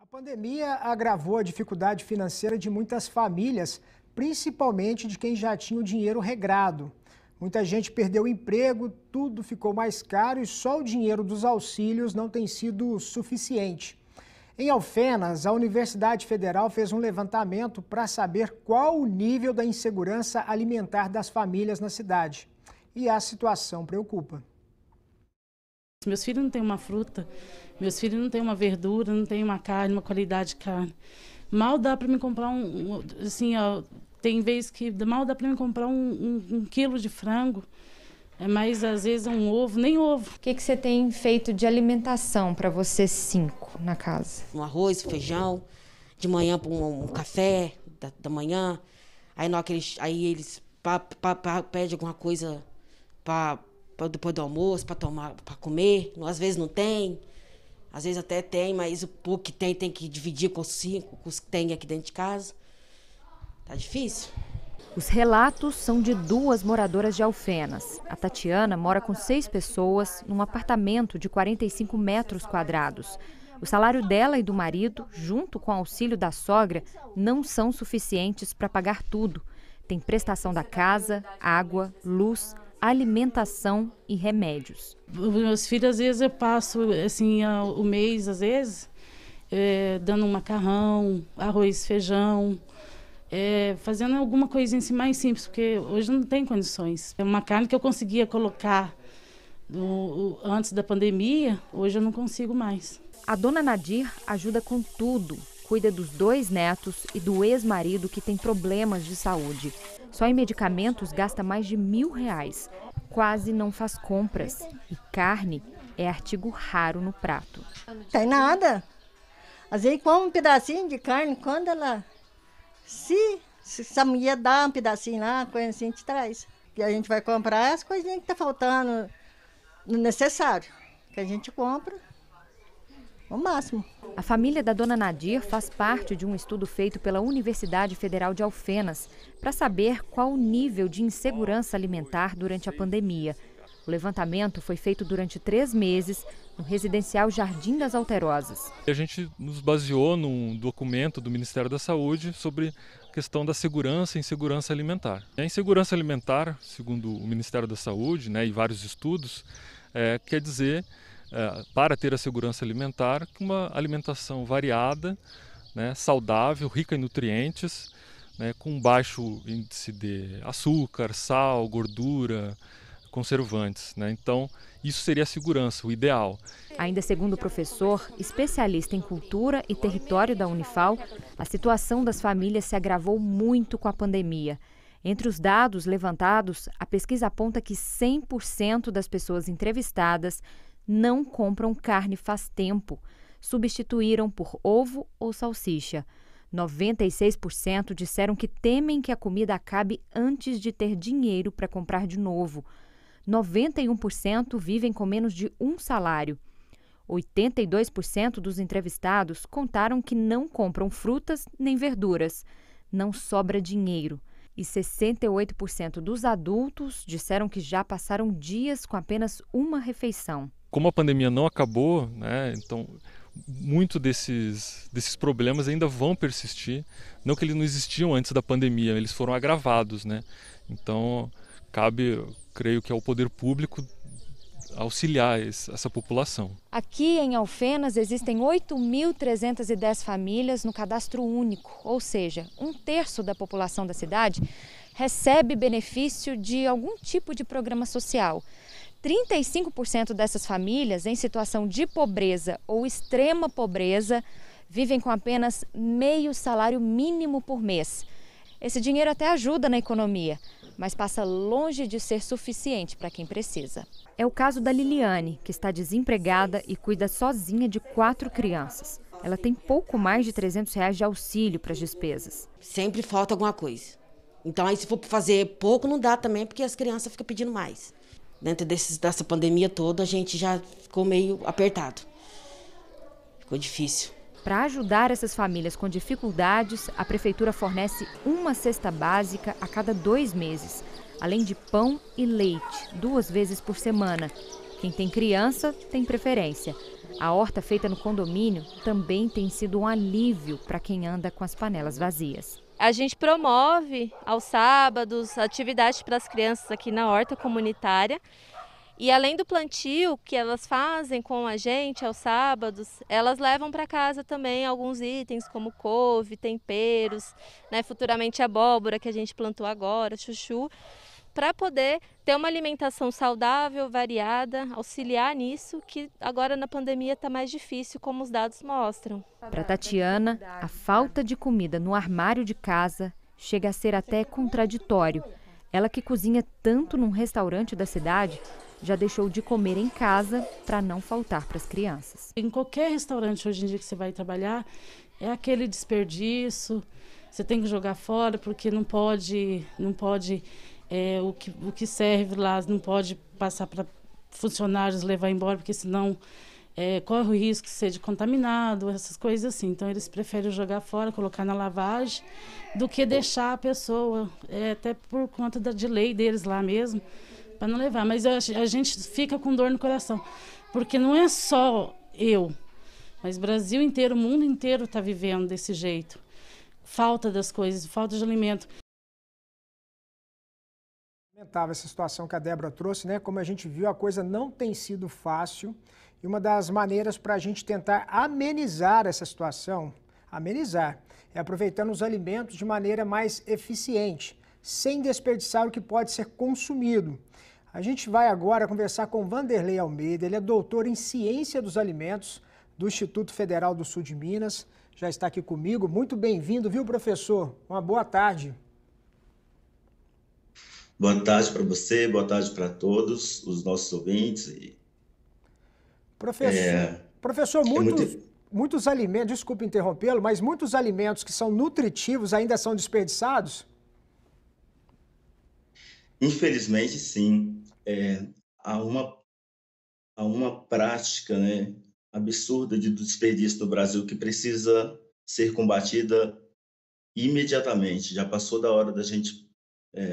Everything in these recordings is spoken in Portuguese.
A pandemia agravou a dificuldade financeira de muitas famílias, principalmente de quem já tinha o dinheiro regrado. Muita gente perdeu o emprego, tudo ficou mais caro e só o dinheiro dos auxílios não tem sido suficiente. Em Alfenas, a Universidade Federal fez um levantamento para saber qual o nível da insegurança alimentar das famílias na cidade. E a situação preocupa. Meus filhos não têm uma fruta, meus filhos não têm uma verdura, não têm uma carne, uma qualidade de carne. Mal dá para me comprar tem vezes que mal dá para me comprar um quilo de frango, mas às vezes é um ovo, nem ovo. O que você tem feito de alimentação para vocês 5 na casa? Um arroz, feijão, de manhã um café da manhã, aí eles pedem alguma coisa para depois do almoço, para tomar, para comer. Às vezes não tem, às vezes até tem, mas o pouco que tem que dividir com os que tem aqui dentro de casa. Tá difícil. Os relatos são de 2 moradoras de Alfenas. A Tatiana mora com 6 pessoas num apartamento de 45 metros quadrados. O salário dela e do marido, junto com o auxílio da sogra, não são suficientes para pagar tudo. Tem prestação da casa, água, luz, alimentação e remédios. Meus filhos, às vezes eu passo assim, o mês, às vezes, dando um macarrão, arroz, feijão, fazendo alguma coisinha assim mais simples, porque hoje não tem condições. É uma carne que eu conseguia colocar antes da pandemia, hoje eu não consigo mais. A dona Nadir ajuda com tudo. Cuida dos 2 netos e do ex-marido que tem problemas de saúde. Só em medicamentos gasta mais de R$1.000. Quase não faz compras. E carne é artigo raro no prato. Tem nada. Às vezes come um pedacinho de carne, quando ela... Se a mulher dá um pedacinho lá, coisa assim, a gente traz. E a gente vai comprar as coisinhas que tá faltando no necessário. Que a gente compra o máximo. A família da dona Nadir faz parte de um estudo feito pela Universidade Federal de Alfenas para saber qual o nível de insegurança alimentar durante a pandemia. O levantamento foi feito durante 3 meses no residencial Jardim das Alterosas. A gente nos baseou num documento do Ministério da Saúde sobre a questão da segurança e insegurança alimentar. A insegurança alimentar, segundo o Ministério da Saúde, e vários estudos, quer dizer, para ter a segurança alimentar, uma alimentação variada, saudável, rica em nutrientes, com baixo índice de açúcar, sal, gordura, conservantes. Então, isso seria a segurança, o ideal. Ainda segundo o professor, especialista em cultura e território da Unifal, a situação das famílias se agravou muito com a pandemia. Entre os dados levantados, a pesquisa aponta que 100% das pessoas entrevistadas não compram carne faz tempo. Substituíram por ovo ou salsicha. 96% disseram que temem que a comida acabe antes de ter dinheiro para comprar de novo. 91% vivem com menos de um salário. 82% dos entrevistados contaram que não compram frutas nem verduras. Não sobra dinheiro. E 68% dos adultos disseram que já passaram dias com apenas uma refeição. Como a pandemia não acabou, então muitos desses problemas ainda vão persistir. Não que eles não existiam antes da pandemia, eles foram agravados. Então, cabe, creio que ao poder público auxiliar essa população. Aqui em Alfenas existem 8.310 famílias no cadastro único, ou seja, 1/3 da população da cidade recebe benefício de algum tipo de programa social. 35% dessas famílias em situação de pobreza ou extrema pobreza vivem com apenas meio salário mínimo por mês. Esse dinheiro até ajuda na economia, mas passa longe de ser suficiente para quem precisa. É o caso da Liliane, que está desempregada e cuida sozinha de 4 crianças. Ela tem pouco mais de R$300 de auxílio para as despesas. Sempre falta alguma coisa. Então, aí se for fazer pouco, não dá também, porque as crianças ficam pedindo mais. Dentro dessa pandemia toda, a gente já ficou meio apertado. Ficou difícil. Para ajudar essas famílias com dificuldades, a Prefeitura fornece uma cesta básica a cada 2 meses, além de pão e leite, 2 vezes por semana. Quem tem criança tem preferência. A horta feita no condomínio também tem sido um alívio para quem anda com as panelas vazias. A gente promove aos sábados atividades para as crianças aqui na horta comunitária. E além do plantio que elas fazem com a gente aos sábados, elas levam para casa também alguns itens como couve, temperos, né, futuramente abóbora que a gente plantou agora, chuchu, para poder ter uma alimentação saudável, variada, auxiliar nisso, que agora na pandemia está mais difícil, como os dados mostram. Para Tatiana, a falta de comida no armário de casa chega a ser até contraditório. Ela que cozinha tanto num restaurante da cidade, já deixou de comer em casa para não faltar para as crianças. Em qualquer restaurante hoje em dia que você vai trabalhar, é aquele desperdício, você tem que jogar fora porque não pode o que serve lá não pode passar para funcionários levar embora, porque senão corre o risco de ser contaminado, essas coisas assim. Então eles preferem jogar fora, colocar na lavagem, do que deixar a pessoa, até por conta de lei deles lá mesmo, para não levar. Mas a gente fica com dor no coração, porque não é só eu, mas o Brasil inteiro, o mundo inteiro está vivendo desse jeito. Falta das coisas, falta de alimento. Lamentável essa situação que a Débora trouxe, né? Como a gente viu, a coisa não tem sido fácil. E uma das maneiras para a gente tentar amenizar essa situação, é aproveitando os alimentos de maneira mais eficiente, sem desperdiçar o que pode ser consumido. A gente vai agora conversar com Vanderlei Almeida, ele é doutor em Ciência dos Alimentos do Instituto Federal do Sul de Minas, já está aqui comigo. Muito bem-vindo, viu, professor? Uma boa tarde. Boa tarde para você, boa tarde para todos os nossos ouvintes. Professor, muitos alimentos, desculpe interrompê-lo, mas muitos alimentos que são nutritivos ainda são desperdiçados? Infelizmente, sim. Há uma prática, né, absurda de desperdício no Brasil que precisa ser combatida imediatamente. Já passou da hora da gente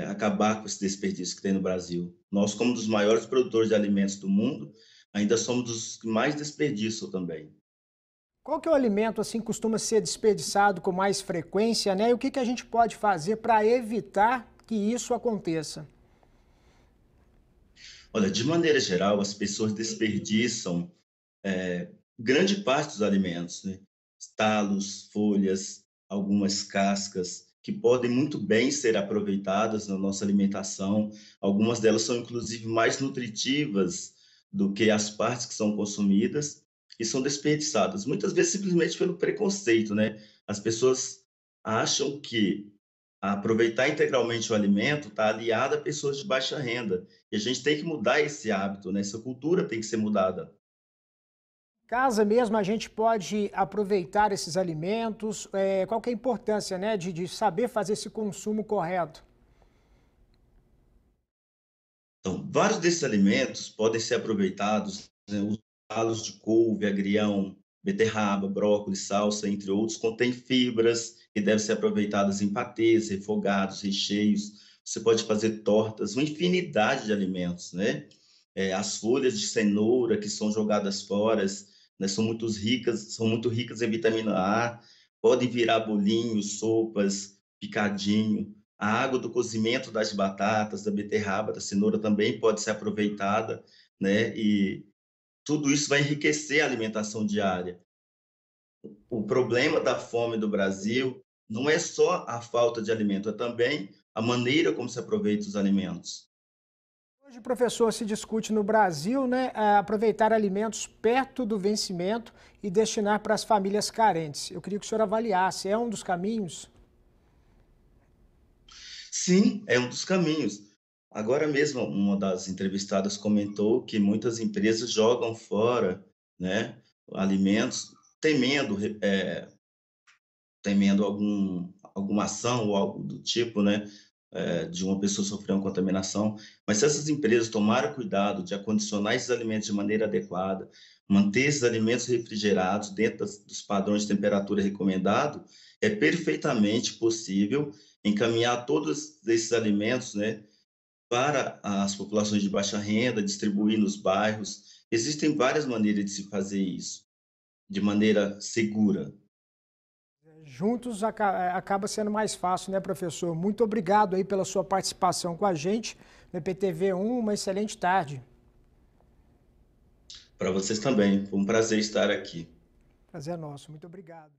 acabar com esse desperdício que tem no Brasil. Nós, como um dos maiores produtores de alimentos do mundo, ainda somos dos que mais desperdiçam também. Qual que é o alimento assim costuma ser desperdiçado com mais frequência, né? E o que a gente pode fazer para evitar que isso aconteça? Olha, de maneira geral, as pessoas desperdiçam grande parte dos alimentos, né? Talos, folhas, algumas cascas, que podem muito bem ser aproveitadas na nossa alimentação. Algumas delas são, inclusive, mais nutritivas do que as partes que são consumidas e são desperdiçadas. Muitas vezes, simplesmente pelo preconceito, né? As pessoas acham que aproveitar integralmente o alimento está aliado a pessoas de baixa renda. E a gente tem que mudar esse hábito, né? Essa cultura tem que ser mudada. Em casa mesmo a gente pode aproveitar esses alimentos. Qual que é a importância, né, de saber fazer esse consumo correto? Então, vários desses alimentos podem ser aproveitados, né? Os talos de couve, agrião, beterraba, brócolis, salsa, entre outros, contêm fibras que devem ser aproveitadas em patês, refogados, recheios. Você pode fazer tortas, uma infinidade de alimentos, né? As folhas de cenoura que são jogadas fora, né, são muito ricas em vitamina A, podem virar bolinhos, sopas, picadinho. A água do cozimento das batatas, da beterraba, da cenoura também pode ser aproveitada, né? E tudo isso vai enriquecer a alimentação diária. O problema da fome do Brasil não é só a falta de alimento, é também a maneira como se aproveita os alimentos. Hoje, professor, se discute no Brasil, né, aproveitar alimentos perto do vencimento e destinar para as famílias carentes. Eu queria que o senhor avaliasse, é um dos caminhos? Sim, é um dos caminhos. Agora mesmo, uma das entrevistadas comentou que muitas empresas jogam fora, né, alimentos, temendo alguma ação ou algo do tipo, né, de uma pessoa sofrer uma contaminação. Mas se essas empresas tomarem cuidado de acondicionar esses alimentos de maneira adequada, manter esses alimentos refrigerados dentro dos padrões de temperatura recomendados, é perfeitamente possível encaminhar todos esses alimentos, né, para as populações de baixa renda, distribuir nos bairros. Existem várias maneiras de se fazer isso, de maneira segura. Juntos acaba sendo mais fácil, né, professor? Muito obrigado aí pela sua participação com a gente no EPTV1. Uma excelente tarde. Para vocês também. Foi um prazer estar aqui. Prazer é nosso. Muito obrigado.